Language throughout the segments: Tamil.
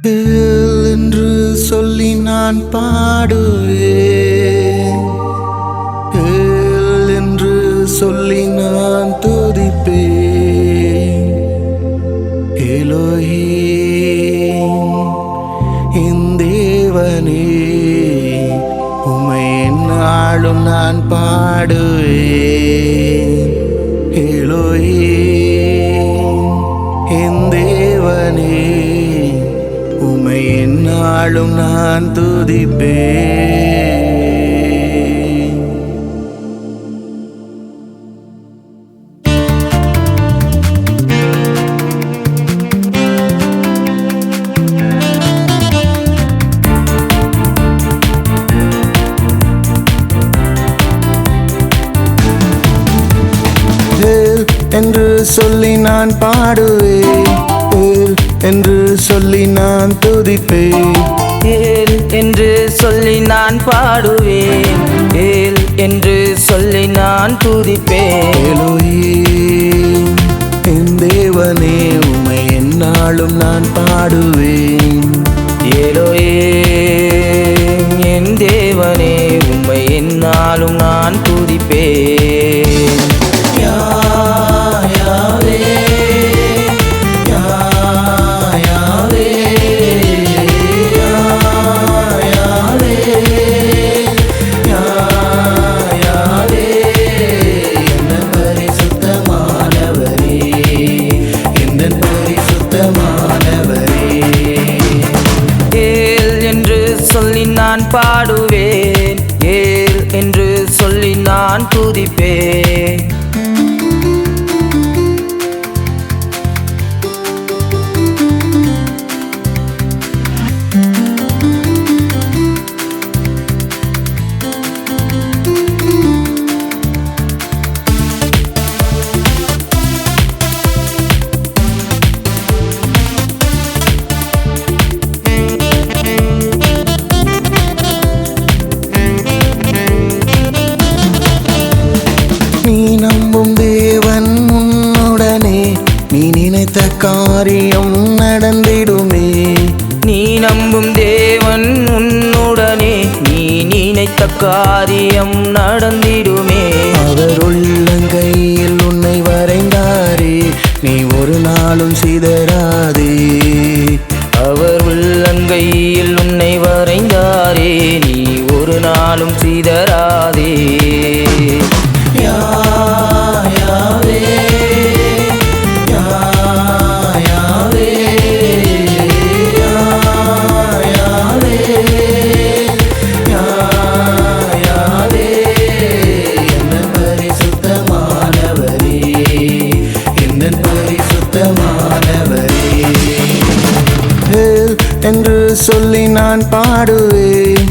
என்று சொல்லி நான் பாடுவேன், என்று சொல்லி நான் துதிப்பேன். எலோஹீம், என் தேவனே, உம்மை எந்நாளும் நான் பாடுவேன். எலோஹீம், என் தேவனே, உம்மை எந்நாளும் நான் துதிப்பேன். என்று சொல்லி நான் பாடுவேன், என்று சொல்லி நான் துதிப்பேன். ஏல் என்று சொல்லி நான் பாடுவேன், ஏல் என்று சொல்லி நான் துதிப்பேன். எலோஹீம், என் தேவனே, உம்மை எந்நாளும் நான் பாடுவேன். எலோஹீம், என் தேவனே, உம்மை எந்நாளும் நான் துதிப்பேன். சொல்லி நான் பாடுவேன், ஏல் என்று சொல்லி நான் துதிப்பேன். நீ நம்பும் தேவன் உன்னுடனே, நீ நினைத்த காரியம் நடந்திடுமே. நீ நம்பும் தேவன் உன்னுடனே, நீ நினைத்த காரியம் நடந்திடுமே. அவர் உள்ளங்கையில் உன்னை வரைந்தாரே, நீ ஒரு நாளும் சிதறாதே. அவர் உள்ளங்கையில் உன்னை வரைந்தாரே, நீ ஒரு நாளும் சிதறாதே. என்று சொல்லி நான் பாடுவேன்,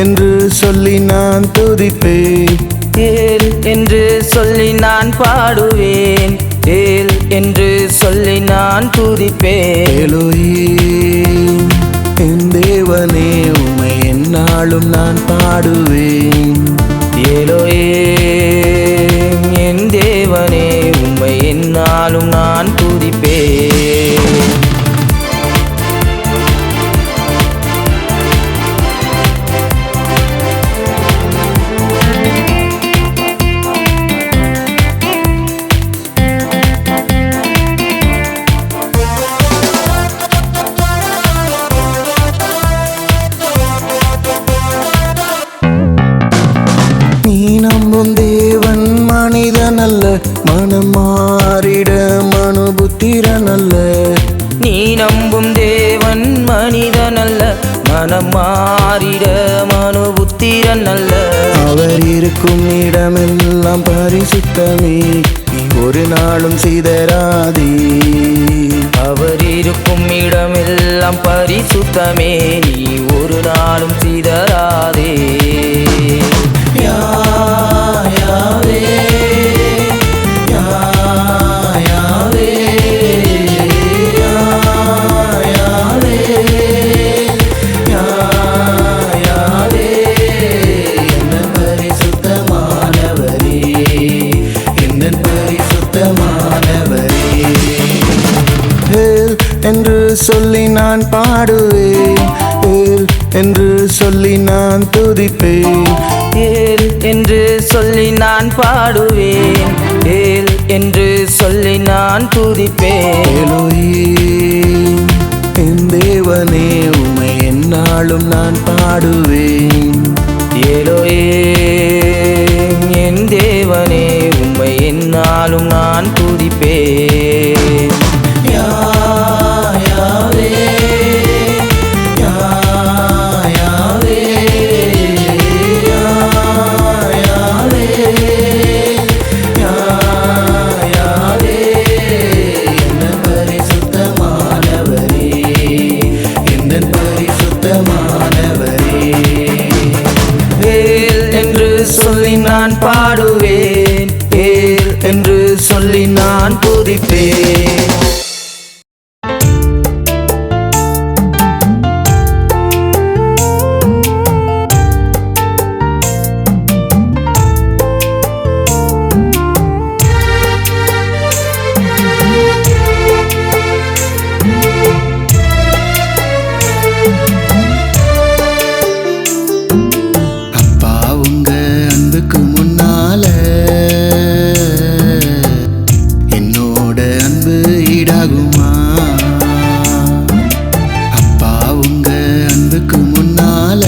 என்று சொல்லி நான் துதிப்பேன். ஏல் என்று சொல்லி நான் பாடுவேன், ஏல் என்று சொல்லி நான் துதிப்பேன். எலோஹீம், என் தேவனே, உம்மை எந்நாளும் நான் பாடுவேன். எலோஹீம், என் தேவனே, உம்மை எந்நாளும் நான் துதிப்பேன். நம்பும் தேவன் மனிதன் அல்ல, மனம் மாறிட மனுபுத்திரன் அல்ல. நீ நம்பும் தேவன் மனிதன் அல்ல, மனம் மாறிட மனுபுத்திரன் அல்ல. அவர் இருக்கும் இடமெல்லாம் பரிசுத்தமே, நீ ஒரு நாளும் சிதறாதே. அவர் இருக்கும் இடமெல்லாம் பரிசுத்தமே, நீ ஒரு நாளும் சிதறாதே. என்று சொல்லி நான் பாடுவேன். ஏல் என்று சொல்லி நான் துதிப்பேன். ஏல் என்று சொல்லி நான் பாடுவேன். ஏல் என்று சொல்லி நான் துதிப்பேன். எலோஹிம் என் தேவனே, உம்மை எந்நாளும் நான் பாடுவேன். எலோஹிம் என் தேவனே, உம்மை எந்நாளும் நான் துதிப்பேன். யாவே யாவே யாவே யாவே எந்தன் பரிசுத்தமானவரே, எந்தன் பரிசுத்தமானவரே. ஏல் என்று சொல்லி நான் பாடுவேன். ஏல் என்று சொல்லி நான் துதிப்பேன். அப்பா உங்க அன்புக்கு முன்னால என்னோட அன்பு ஈடாகுமா? அப்பா உங்க அன்புக்கு முன்னால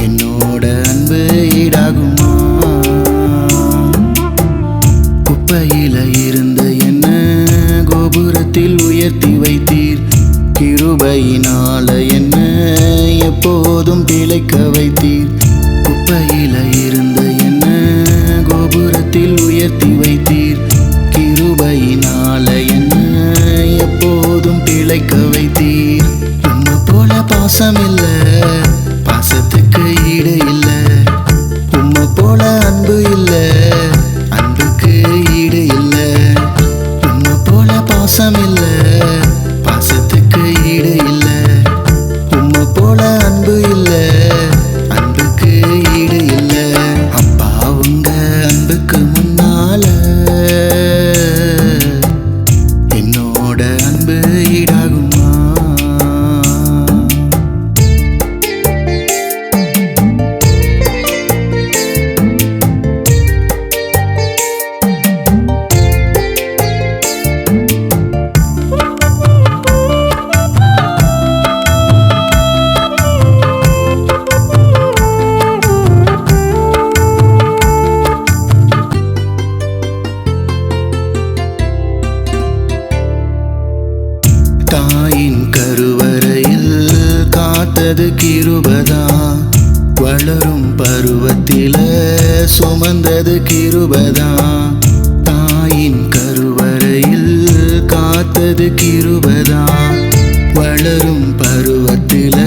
என்னோட அன்பு ஈடாகுமா? குப்பையில இருந்த என்ன கோபுரத்தில் உயர்த்தி வைத்தீர். கிருபையினால என்ன எப்போதும் திளைக்க வைத்தீர். குப்பையில இருந்த என்ன கோபுரத்தில் உயர்த்தி வைத்தீர். கிருபையினால என்ன எப்போதும் திளைக்க வைத்தீர். உம்மை போல பாசம் இல்ல, பாசத்துக்கு ஈடு இல்ல. உம்மை போல அன்பு இல்ல, அன்புக்கு ஈடு இல்ல. உம்மை போல பாசம் இல்ல, பாசத்துக்கு ஈடு இல்ல. உம்மை போல அன்பு இல்ல, அன்புக்கு ஈடு இல்ல. அப்பா உங்க அன்புக்கு முன்னால என்னோட அன்பு ஈடாகுமா? தாயின் கருவறையில் காத்தது கிருபதா, வளரும் பருவத்தில சுமந்தது கிருபதா. தாயின் கருவறையில் காத்தது கிருபதா, வளரும் பருவத்தில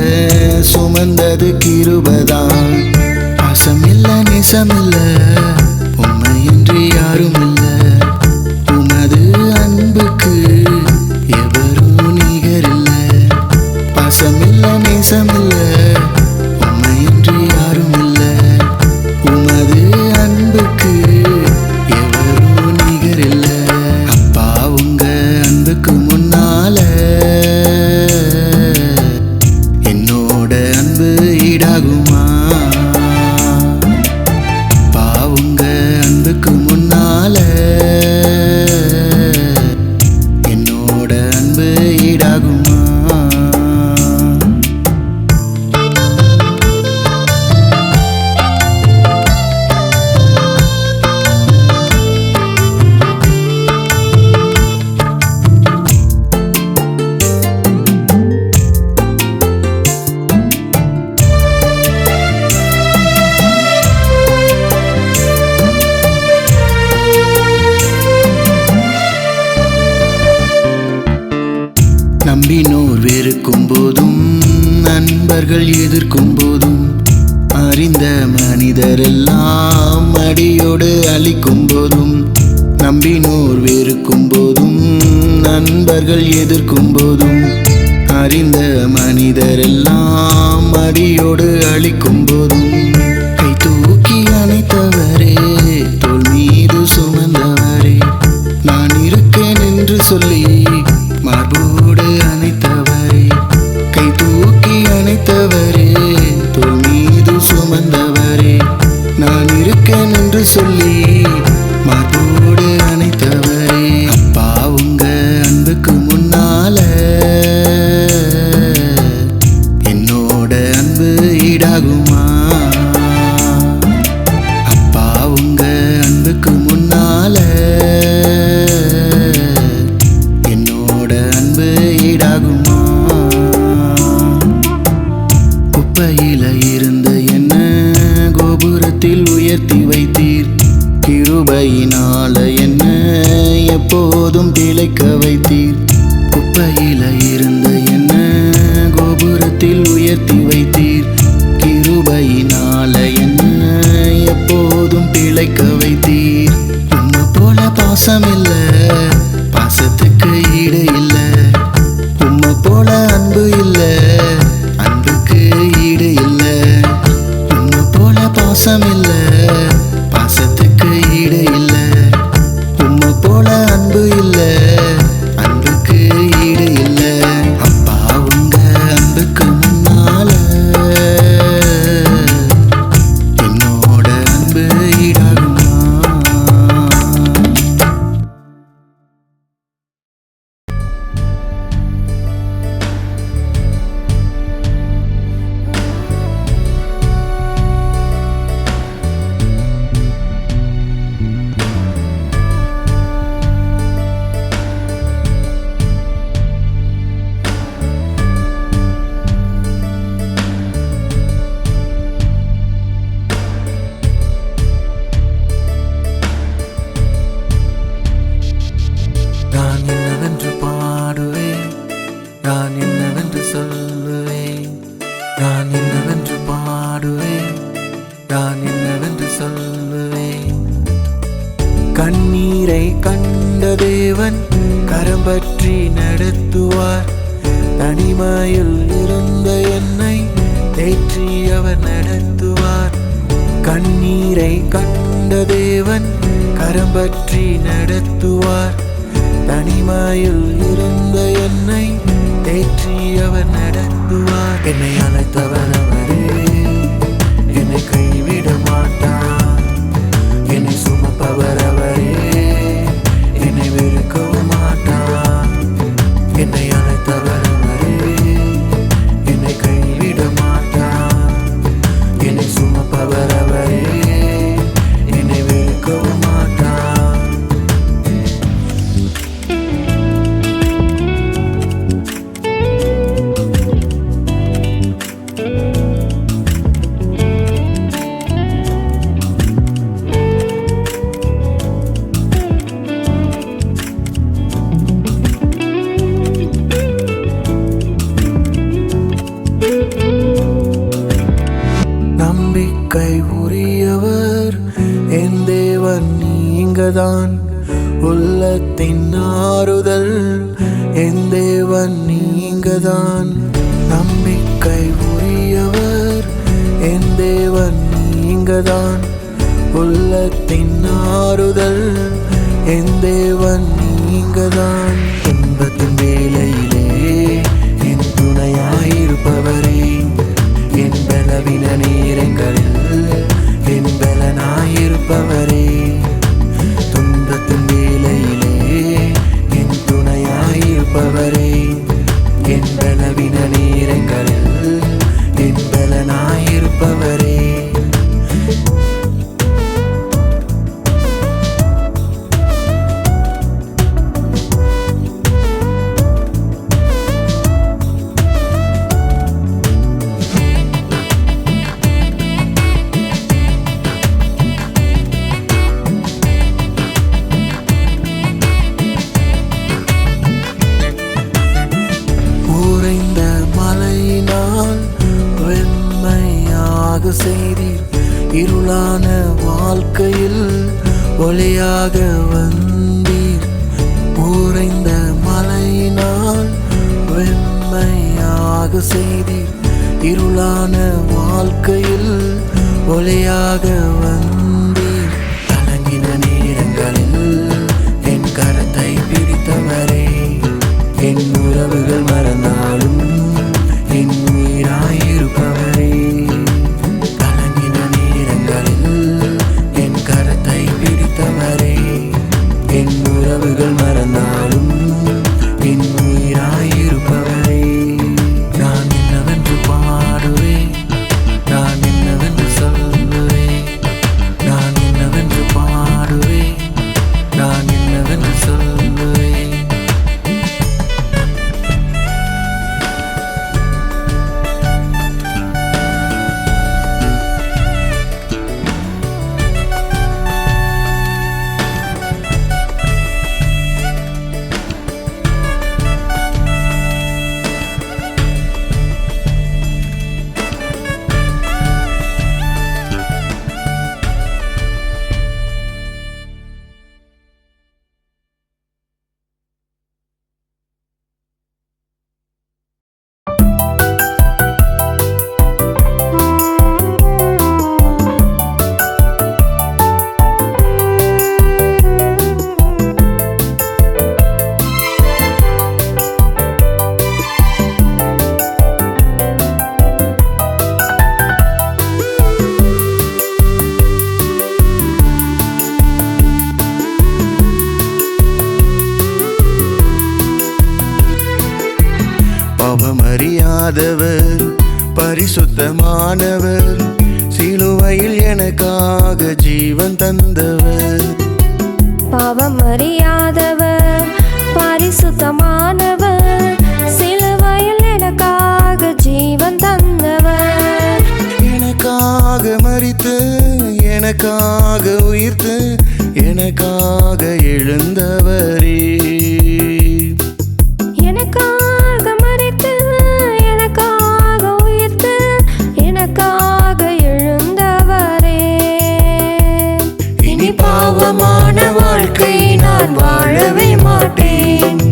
சுமந்தது கிருபதா. பாசமில்ல நேசமில்ல, உம்மையின்றி யாரும் இல்ல. உமது அன்புக்கு எவரும் நிகரில்ல. பாசமில்ல நேசமில்ல, உம்மையின்றி யாரும் இல்ல. உமது அன்புக்கு எவரும் நிகரில்ல. அப்பா உங்க அன்புக்கு முன்னால என்னோட அன்பு ஈடாகுமா? அப்பா உங்க அன்புக்கு முன்னால என்னோட அன்பு ஈடாகுமா? நம்பினோர் வெறுக்கும் போதும், நண்பர்கள் எதிர்க்கும் போதும், அறிந்த மனிதரெல்லாம் அடியோடு அழிக்கும் போதும், நம்பினோர் வெறுக்கும் போதும், நண்பர்கள் எதிர்க்கும் போதும், அறிந்த மனிதரெல்லாம் அடியோடு அழிக்கும் போதும், கை தூக்கி அணைத்தவரே, தோள் மீது சுமந்தவரே, நான் இருக்கேன் என்று சொல்லி ஈடாகுமா? குப்பையில இருந்த என்ன கோபுரத்தில் உயர்த்தி வைத்தீர். கிருபையினால என்ன எப்போதும் பிழைக்க வைத்தீர். குப்பையில இருந்த என்ன கோபுரத்தில் உயர்த்தி வைத்தீர். கிருபையினால என்ன எப்போதும் பிழைக்க வைத்தீர். உன்னை போல பாசமில்ல, பாசத்துக்கு ஈடு இல்ல. உம்மை போல அன்பு இல்ல, அன்புக்கு ஈடு இல்ல. உன்னை போல பாசமில்ல, பாசத்துக்கு ஈடு இல்ல. உம்மை போல அன்பு இல்ல, அன்புக்கு ஈடு இல்ல. அப்பா உங்க அன்புக்கு முன்னால என்னோட அன்பு ஈடாகுமா? நான் என்னவென்று பாடுவேன், நான் என்னவென்று சொல்லுவேன். நான் என்னவென்று பாடுவேன், நான் என்னவென்று சொல்லுவேன். கண்ணீரை கண்ட தேவன் கரம் பற்றி நடத்துவார். தனிமையில் இருந்த என்னை தேற்றி அவர் நடத்துவார். கண்ணீரை கண்ட தேவன் கரம் பற்றி நடத்துவார். தனிமையில் இருந்த என்னை தேற்றி அவர் நடத்துவார். என்னை அழைத்தவர் அவரே, என்னை கைவிட மாட்டார். என்னை சுமப்பவர் அவரே, என்னை வெறுக்கவும் மாட்டார். என்னை அழைத்தவர் அவரே, என்னை கைவிட மாட்டார். என்னை சுமப்பவர் அவரே, என்னை வெறுக்கவும் மாட்டார். நம்பிக்கை உரியவர் என் தேவன் நீங்கதான். உள்ளத்தின் ஆறுதல் என் தேவன் நீங்கதான். நம்பிக்கை உரியவர் என் தேவன் நீங்கதான். உள்ளத்தின் ஆறுதல் என் தேவன் நீங்கதான். துன்பத்தின் வேளையிலே என் துணையாயிருப்பவரே, என் பலவீன நேரங்களில் என் பலனாயிருப்பவரே. துன்பத்தின் வேளையிலே என் துணையாயிருப்பவரே, என் பலவீன நேரங்களில் என் பலனாயிருப்பவரே. உறைந்த மலையினால் வெண்மையாக செய்தீர். இருளான வாழ்க்கையில் ஒளியாக வந்தீர். உறைந்த மலையினால் வெண்மையாக செய்தீர். இருளான வாழ்க்கையில் ஒளியாக வந்தீர். கலங்கின நேரங்களில் என் கரத்தை பிடித்தவரே, என் உறவுகள் மறந்தாலும் என் உயிராயிருப்பவரே. கலங்கின நேரங்களில் என் கரத்தை பிடித்தவரே, என் உறவுகள் மறந்தாலும் என் உயிராயிருப்பவரே. நான் என்னவென்று பாடுவேன், நான் என்னவென்று சொல்லுவேன். நான் என்னவென்று பாடுவேன், நான் என்னவென்று சொல்லுவேன். பாவமறியாதவர் பரிசுத்தமானவர், சிலுவையில் எனக்காக ஜீவன் தந்தவர். பாவமறியாதவர் பரிசுத்தமானவர், சிலுவையில் எனக்காக ஜீவன் தந்தவர். எனக்காக மரித்து எனக்காக உயிர்த்து எனக்காக எழுந்தவரே. எனக்காக மரித்து எனக்காக உயிர்த்து எனக்காக எழுந்தவரே. இனி பாவமான வாழ்க்கை நான் வாழவே மாட்டேன்,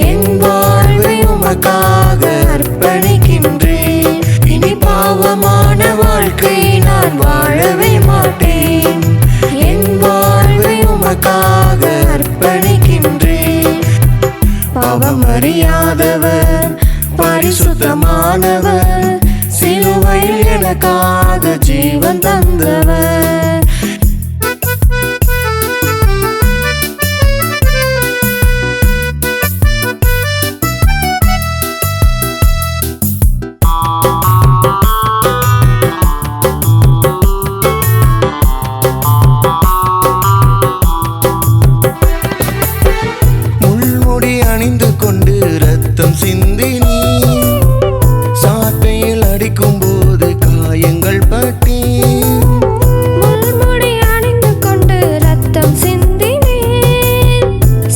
என் வாழ்வை உமக்காக அர்ப்பணிக்கின்றேன். இனி பாவமான வாழ்க்கை நான் வாழவே மாட்டேன், என் வாழ்வை உமக்காக அர்ப்பணிக்கின்றேன். பாவமறியாதவர் பரிசுத்தமானவர், சிலுவையில் எனக்காக ஜீவன் தந்தவர். அணிந்து கொண்டு ரத்தம் சிந்தினி, சாட்டையில் அடிக்கும் போது காயங்கள் பட்டி. முள்முடி அணிந்து கொண்டு ரத்தம் சிந்தினி,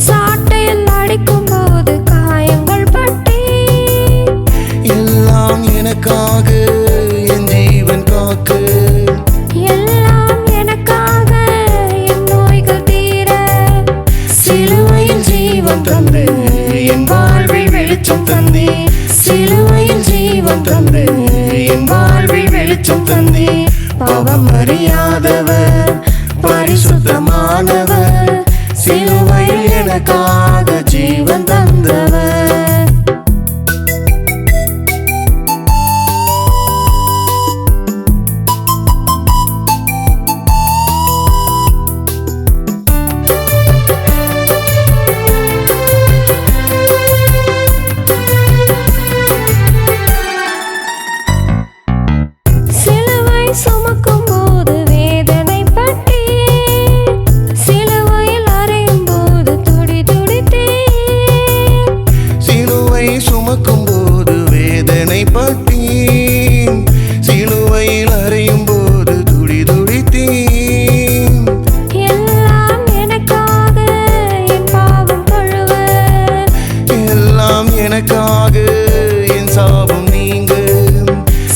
சாட்டையில் அடிக்கும் போது காயங்கள் பட்டி. எல்லாம் எனக்காக என் ஜீவன் காக்க, எல்லாம் எனக்காக என் நோய்கள் தீர, சிலுவையில் ஜீவன் தந்து என் வாழ்வில் வெளிச்சம் தந்தே. சிலுவையில் ஜீவன் தந்து என் வாழ்வில் வெளிச்சம் தந்தே. பாவமறியாதவர் பரிசுத்தமானவர், சிலுவையில் எனக்காக ஜீவன் தந்தவர். சுமக்கும் போது வேதனைப்பட்டே, சிலுவையில் அறையும் போது துடி துடித்தே. சிலுவை சுமக்கும் போது வேதனைப்பட்டி, சிலுவையில் அறையும் போது துடி துடித்தே. எல்லாம் எனக்காக என் பாவம் கழுவ, எல்லாம் எனக்காக என் சாபம் நீங்க,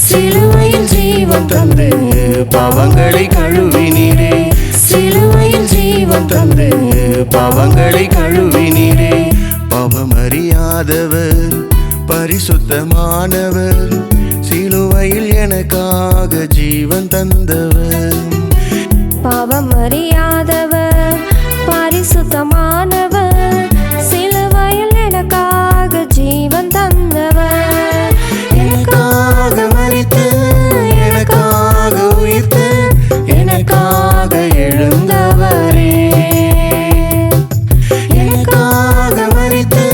சிலுவையில் ஜீவன் தந்து பாவங்களை கழுவினீரே. சிலுவையில் ஜீவன் தந்து பாவங்களை கழுவினீரே. பாவமறியாதவர் பரிசுத்தமானவர், சிலுவையில் எனக்காக ஜீவன் தந்தவர். பாவமறியாதவர் பரிசுத்தமானவர், சிலுவையில் எனக்காக ஜீவன் தந்தவர். எனக்காக மரித்து எனக்காக உயிர்த்து எனக்காக எழுந்தவரே. எனக்காக மரித்து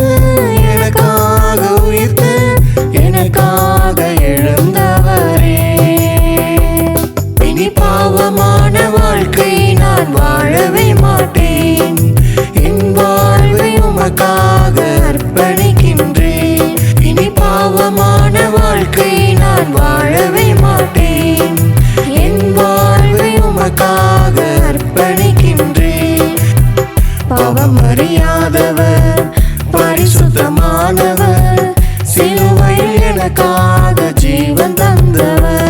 எனக்காக உயிர்த்து எனக்காக எழுந்தவரே. இனி பாவமான வாழ்க்கை நான் வாழவே மாட்டேன், என் வாழ்வை உமக்காக அர்ப்பணிக்கின்றேன். இனி பாவமான வாழ்க்கை நான் வாழவே மாட்டேன், என் வாழ்வை உமக்காக அர்ப்பணிக்கின்றேன். பாவமறியாதவர் பரிசுத்தமானவர், சிலுவையில் எனக்காக ஜீவன் தந்தவர்.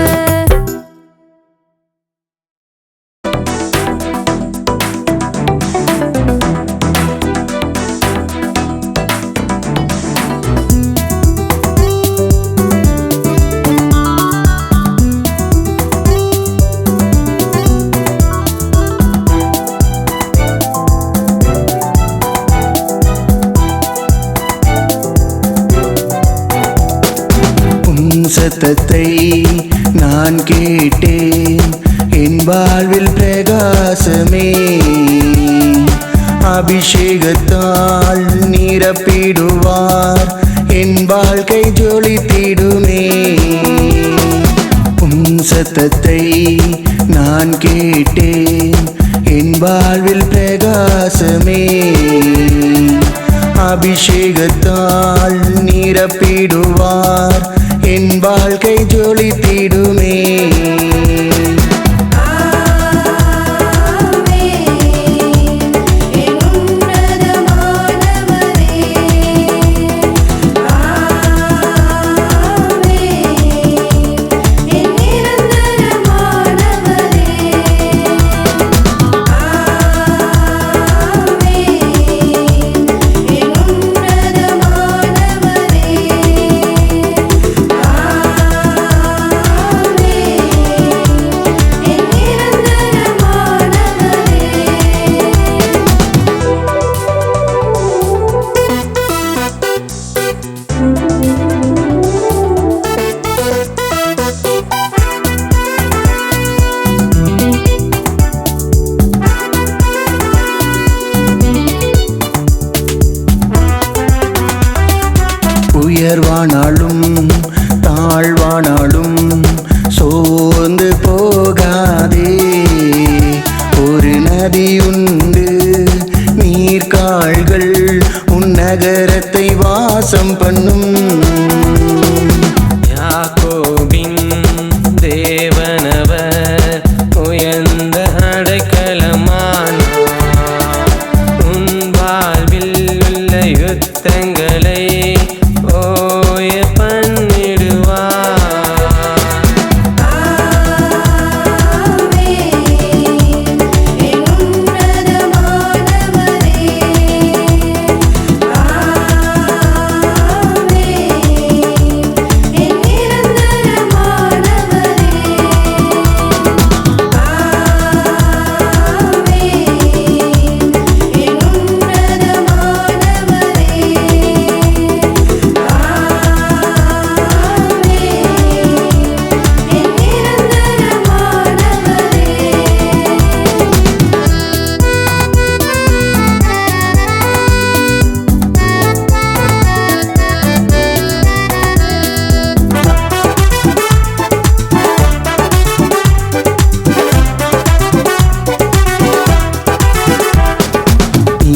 சத்தத்தை நான் கேட்டேன், என் வாழ்வில் பிரகாசமே. அபிஷேகத்தால் நிரப்பிடுவார் என் வாழ்க்கை ஜொலித்திடுமே. உம் சத்தத்தை நான் கேட்டேன், என் வாழ்வில் பிரகாசமே. அபிஷேகத்தால் நிரப்பிடுவார், என் வாழ்க்கை ஜொலித்திடுமே. உயர்வானாலும் தாழ்வானாலும் சோர்ந்து போகாதே. ஒரு நதி உண்டு, நீர்கால்கள் உன் நகரத்தை வாசம் பண்ணும். யாக்கோபின் தேவனவர் உயர்ந்த அடைக்கலமானார். உன் வாழ்வில் உள்ள யுத்தங்களை ஓய பண்ணிடுவார்.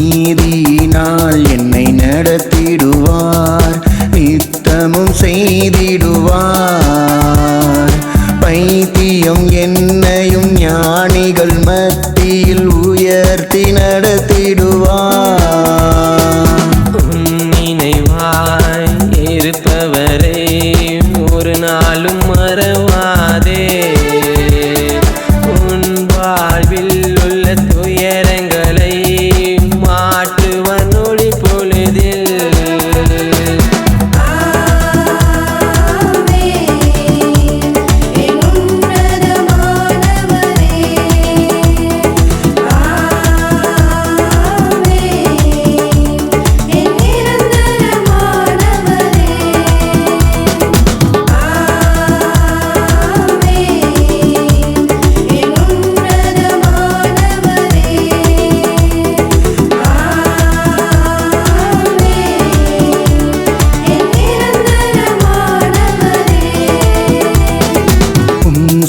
நீதியினால் என்னை நடத்திடுவார், நித்தமும் செய்திடுவார். பைத்தியம் என்னையும் ஞானிகள் மத்தியில் உயர்த்தி நடத்திடுவார். உன் நினைவாய் இருப்பவரை ஒரு நாளும் மறவாதே. உன் வாழ்வில் உள்ள துயரங்களை மாற்றுவன் ஒளி பொழுதில்.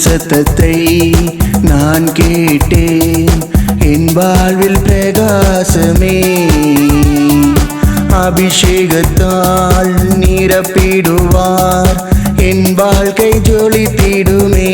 சத்தத்தை நான் கேட்டேன், என் வாழ்வில் பிரகாசமே. அபிஷேகத்தால் நிரப்பிடுவார், என் வாழ்க்கை ஜொலித்திடுமே.